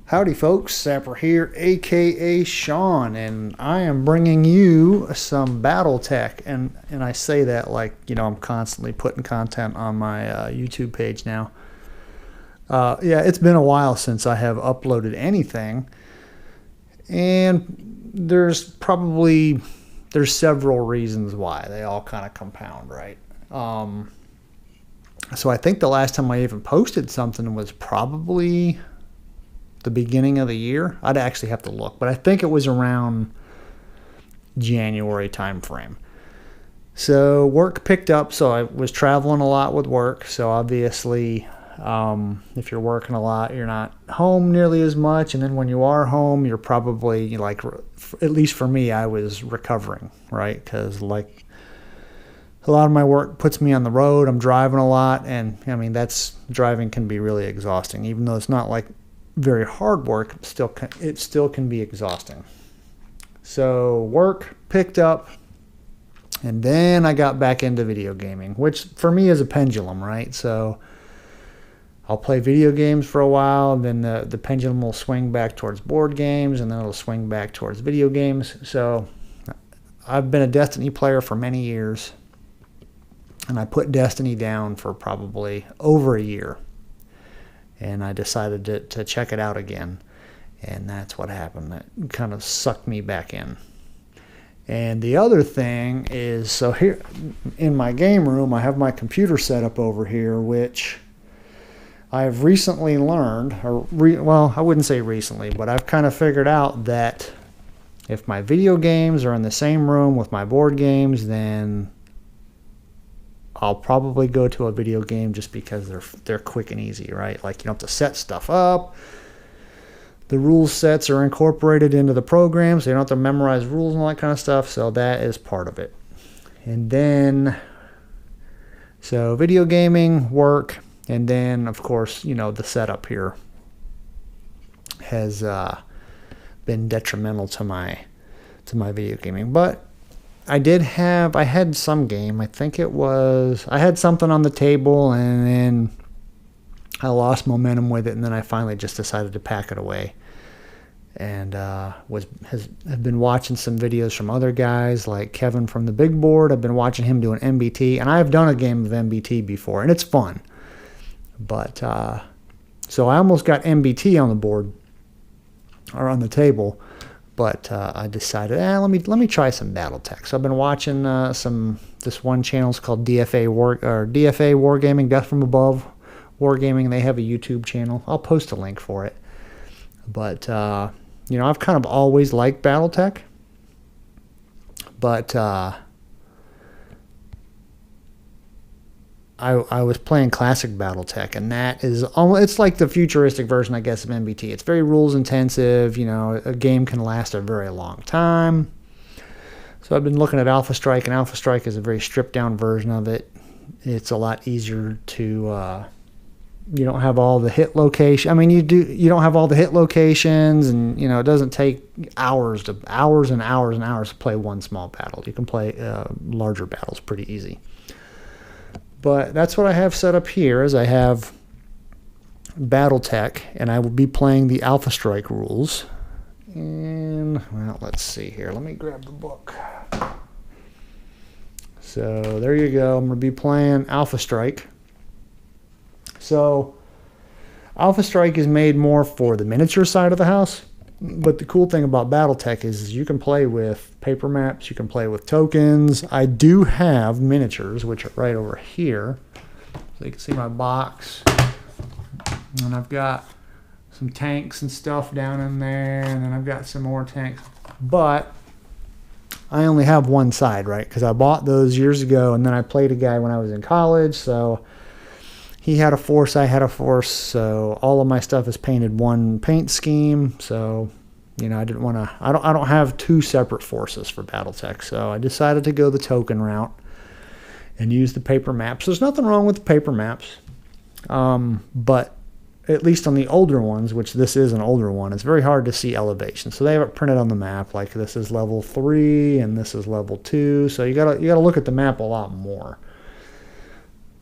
Howdy folks, Sapper here, aka Sean, and I am bringing you some Battletech, and I say that like, I'm constantly putting content on my YouTube page now. Yeah, it's been a while since I have uploaded anything, and there's several reasons why. They all kind of compound, right? So I think the last time I even posted something was probably the beginning of the year. I'd actually have to look, but I think it was around January time frame. So work picked up, so I was traveling a lot with work. So obviously, if you're working a lot, you're not home nearly as much. And then when you are home, you're probably like, at least for me, I was recovering, right? Because like a lot of my work puts me on the road. I'm driving a lot, and I mean, driving can be really exhausting, even though it's not like very hard work. It still can be exhausting. So work picked up, and then I got back into video gaming, which for me is a pendulum, right? So I'll play video games for a while, and then the pendulum will swing back towards board games, and then it'll swing back towards video games. So I've been a Destiny player for many years, and I put Destiny down for probably over a year. And I decided to check it out again. And that's what happened. That kind of sucked me back in. And the other thing is, so here in my game room, I have my computer set up over here, which I've recently learned, well, I wouldn't say recently, but I've kind of figured out that if my video games are in the same room with my board games, then I'll probably go to a video game just because they're quick and easy, right? Like, you don't have to set stuff up. The rule sets are incorporated into the program, so you don't have to memorize rules and all that kind of stuff. So that is part of it. And then, so video gaming, work, and then, of course, the setup here has been detrimental to my video gaming. But I had some game. I think I had something on the table, and then I lost momentum with it, and then I finally just decided to pack it away. And have been watching some videos from other guys like Kevin from the Big Board. I've been watching him do an MBT, and I've done a game of MBT before, and it's fun. But so I almost got MBT on the board or on the table. But I decided, let me try some Battletech. So I've been watching this one channel is called DFA Wargaming, Death from Above Wargaming. They have a YouTube channel. I'll post a link for it. But I've kind of always liked Battletech, but I was playing classic Battletech, and that is it's like the futuristic version, I guess, of MBT. It's very rules intensive. A game can last a very long time. So I've been looking at Alpha Strike, and Alpha Strike is a very stripped down version of it. It's a lot easier to you don't have all the hit location. I mean, you don't have all the hit locations, and it doesn't take hours and hours and hours to play one small battle. You can play larger battles pretty easy. But that's what I have set up here, is I have Battletech, and I will be playing the Alpha Strike rules. And, well, let's see here. Let me grab the book. So there you go. I'm going to be playing Alpha Strike. So Alpha Strike is made more for the miniature side of the house. But the cool thing about Battletech is you can play with paper maps, you can play with tokens. I do have miniatures, which are right over here. So you can see my box. And I've got some tanks and stuff down in there, and then I've got some more tanks. But I only have one side, right? Because I bought those years ago, and then I played a guy when I was in college, so he had a force, I had a force, so all of my stuff is painted one paint scheme. So, I didn't want to. I don't have two separate forces for Battletech, so I decided to go the token route and use the paper maps. There's nothing wrong with the paper maps, but at least on the older ones, which this is an older one, it's very hard to see elevation. So they have it printed on the map, like this is level 3 and this is level 2. So you gotta look at the map a lot more.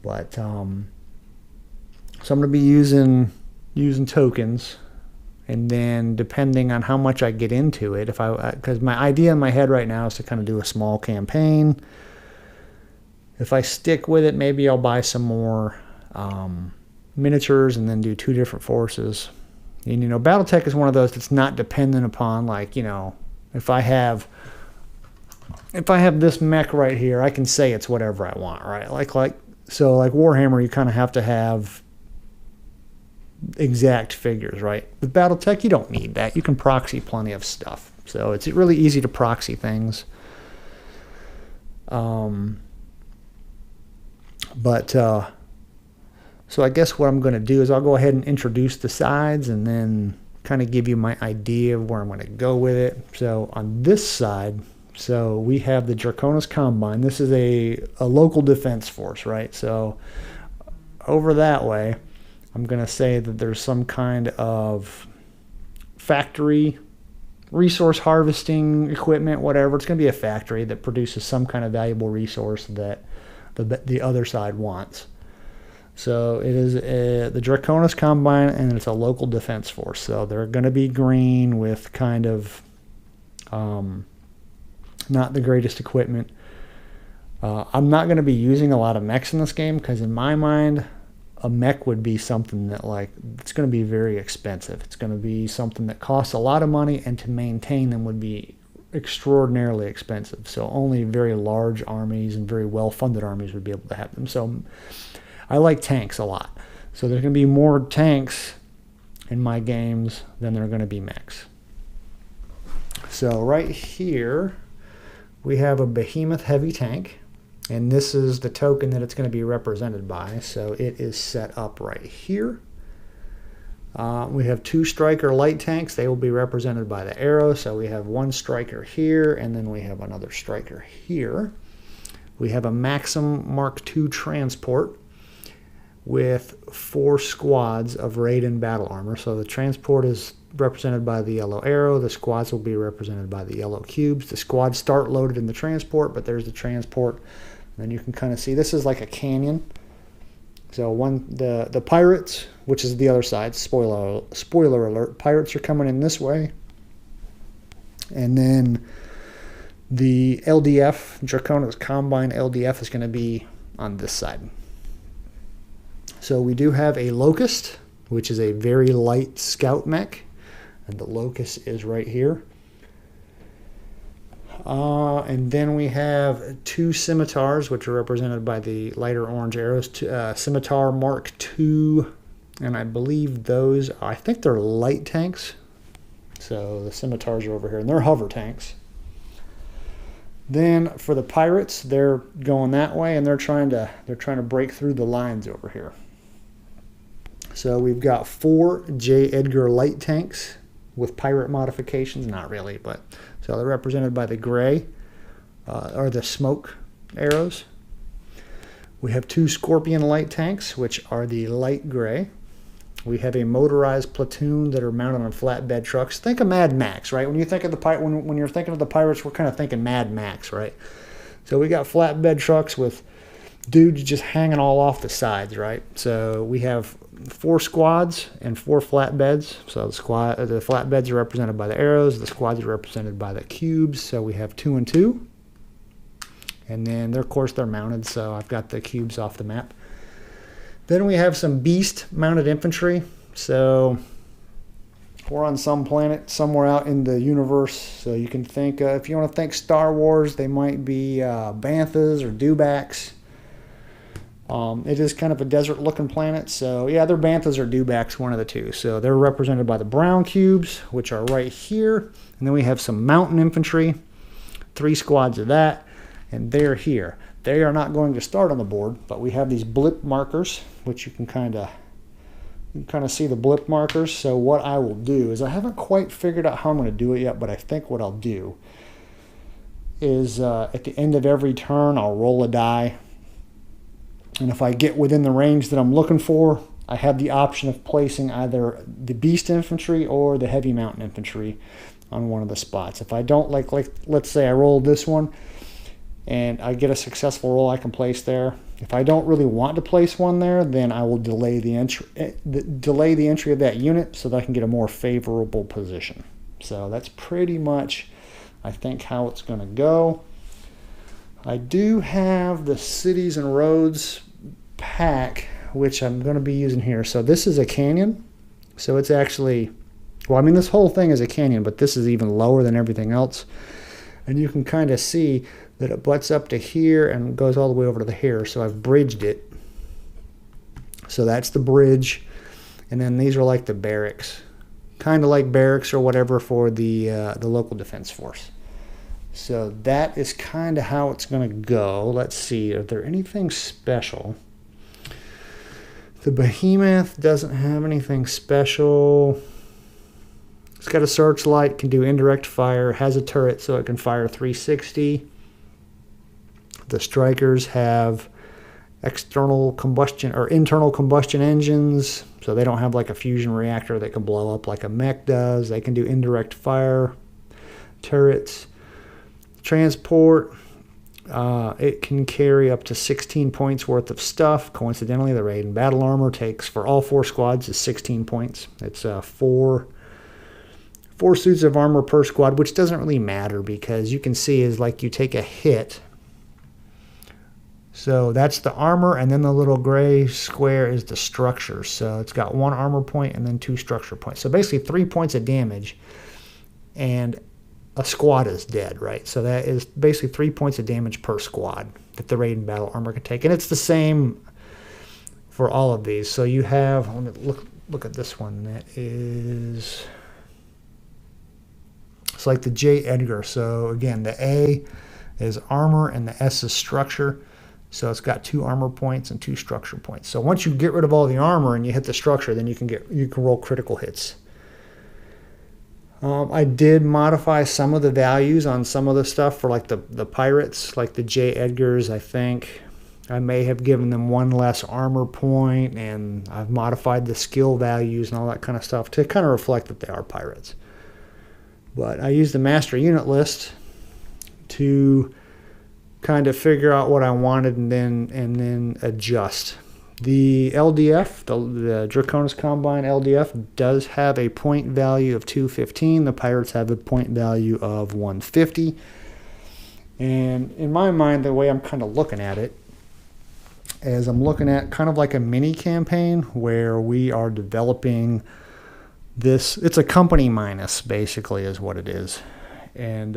But so I'm going to be using tokens, And then depending on how much I get into it, because my idea in my head right now is to kind of do a small campaign. If I stick with it, maybe I'll buy some more miniatures and then do 2 different forces. And, Battletech is one of those that's not dependent upon, like, if I have this mech right here, I can say it's whatever I want, right? Like Warhammer, you kind of have to have exact figures, right? With Battletech, you don't need that. You can proxy plenty of stuff. So it's really easy to proxy things. So I guess what I'm going to do is I'll go ahead and introduce the sides and then kind of give you my idea of where I'm going to go with it. So on this side, so we have the Draconis Combine. This is a local defense force, right? So over that way, I'm going to say that there's some kind of factory, resource harvesting equipment, whatever. It's going to be a factory that produces some kind of valuable resource that the other side wants. So it is the Draconis Combine, and it's a local defense force. So they're going to be green with kind of not the greatest equipment. I'm not going to be using a lot of mechs in this game because in my mind, a mech would be something that it's going to be very expensive. It's going to be something that costs a lot of money, and to maintain them would be extraordinarily expensive. So only very large armies and very well-funded armies would be able to have them. So I like tanks a lot. So there's going to be more tanks in my games than there are going to be mechs. So right here, we have a Behemoth heavy tank. And this is the token that it's going to be represented by. So it is set up right here. We have 2 Striker light tanks. They will be represented by the arrow. So we have 1 Striker here, and then we have another Striker here. We have a Maxim Mark II transport with 4 squads of Raiden battle armor. So the transport is represented by the yellow arrow. The squads will be represented by the yellow cubes. The squads start loaded in the transport, but there's the transport. And you can kind of see this is like a canyon. So the pirates, which is the other side, spoiler alert, pirates are coming in this way. And then the LDF, Draconis Combine LDF, is going to be on this side. So we do have a Locust, which is a very light scout mech. And the Locust is right here. And then we have 2 Scimitars, which are represented by the lighter orange arrows. Scimitar Mark II, and I believe I think they're light tanks. So the Scimitars are over here, and they're hover tanks. Then for the pirates, they're going that way, and they're trying to break through the lines over here. So we've got 4 J. Edgar light tanks with pirate modifications. Not really, but so they're represented by the gray or the smoke arrows. We have 2 Scorpion light tanks, which are the light gray. We have a motorized platoon that are mounted on flatbed trucks. Think of Mad Max, right? When you think of when you're thinking of the pirates, we're kind of thinking Mad Max, right? So we got flatbed trucks with dudes just hanging all off the sides, right? So we have 4 squads and 4 flatbeds. So the flatbeds are represented by the arrows. The squads are represented by the cubes. So we have 2 and 2. And then, of course, they're mounted. So I've got the cubes off the map. Then we have some beast mounted infantry. So we're on some planet somewhere out in the universe. So you can think, if you want to think Star Wars, they might be banthas or dewbacks. It is kind of a desert-looking planet, so yeah, they're banthas or dewbacks, one of the two. So they're represented by the brown cubes, which are right here. And then we have some mountain infantry, 3 squads of that, and they're here. They are not going to start on the board, but we have these blip markers, which you can kind of see the blip markers. So what I will do is, I haven't quite figured out how I'm going to do it yet, but I think what I'll do is at the end of every turn, I'll roll a die. And if I get within the range that I'm looking for, I have the option of placing either the beast infantry or the heavy mountain infantry on one of the spots. If I don't, like let's say I roll this one, and I get a successful roll, I can place there. If I don't really want to place one there, then I will delay the entry of that unit so that I can get a more favorable position. So that's pretty much, I think, how it's going to go. I do have the cities and roads pack, which I'm going to be using here. So this is a canyon. So it's actually, well, I mean, this whole thing is a canyon, but this is even lower than everything else. And you can kind of see that it butts up to here and goes all the way over to the here. So I've bridged it. So that's the bridge. And then these are like the barracks. Kind of like barracks or whatever for the local defense force. So that is kind of how it's going to go. Let's see, are there anything special? The Behemoth doesn't have anything special. It's got a searchlight, can do indirect fire, has a turret so it can fire 360. The Strikers have external combustion or internal combustion engines, so they don't have like a fusion reactor that can blow up like a mech does. They can do indirect fire turrets. Transport, it can carry up to 16 points worth of stuff. Coincidentally, the raid and battle armor takes for all 4 squads is 16 points. It's four suits of armor per squad, which doesn't really matter because you can see is like you take a hit. So that's the armor, and then the little gray square is the structure. So it's got 1 armor point and then 2 structure points. So basically 3 points of damage, and a squad is dead, right? So that is basically 3 points of damage per squad that the raid and battle armor can take. And it's the same for all of these. So you have, let me look at this one. That is, it's like the J. Edgar. So again, the A is armor and the S is structure. So it's got 2 armor points and 2 structure points. So once you get rid of all the armor and you hit the structure, then you can roll critical hits. I did modify some of the values on some of the stuff for like the pirates, like the J. Edgars. I think I may have given them 1 less armor point, and I've modified the skill values and all that kind of stuff to kind of reflect that they are pirates. But I used the master unit list to kind of figure out what I wanted and then adjust. The LDF, the Draconis Combine LDF, does have a point value of 215. The Pirates have a point value of 150. And in my mind, the way I'm kind of looking at it is I'm looking at kind of like a mini campaign where we are developing this. It's a company minus, basically, is what it is. And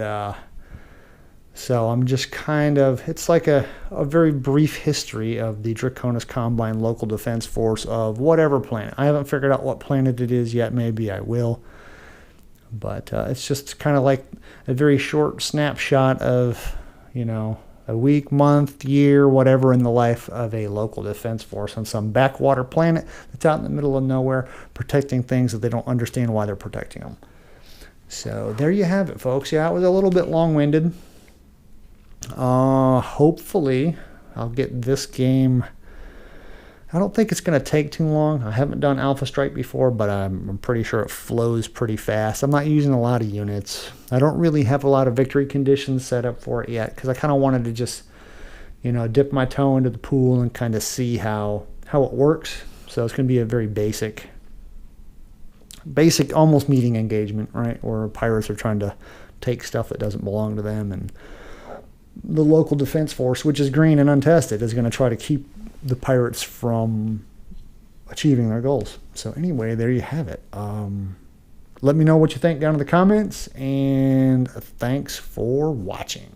so I'm just kind of, it's like a very brief history of the Draconis Combine Local Defense Force of whatever planet. I haven't figured out what planet it is yet. Maybe I will. But it's just kind of like a very short snapshot of, a week, month, year, whatever in the life of a local defense force on some backwater planet that's out in the middle of nowhere protecting things that they don't understand why they're protecting them. So there you have it, folks. Yeah, it was a little bit long-winded. Hopefully I'll get this game. I don't think it's going to take too long. I haven't done Alpha Strike before, but I'm pretty sure it flows pretty fast. I'm not using a lot of units. I don't really have a lot of victory conditions set up for it yet because I kind of wanted to just, dip my toe into the pool and kind of see how it works. So it's going to be a very basic almost meeting engagement, right? Where pirates are trying to take stuff that doesn't belong to them, and the local defense force, which is green and untested, is going to try to keep the pirates from achieving their goals. So anyway, there you have it. Let me know what you think down in the comments, and thanks for watching.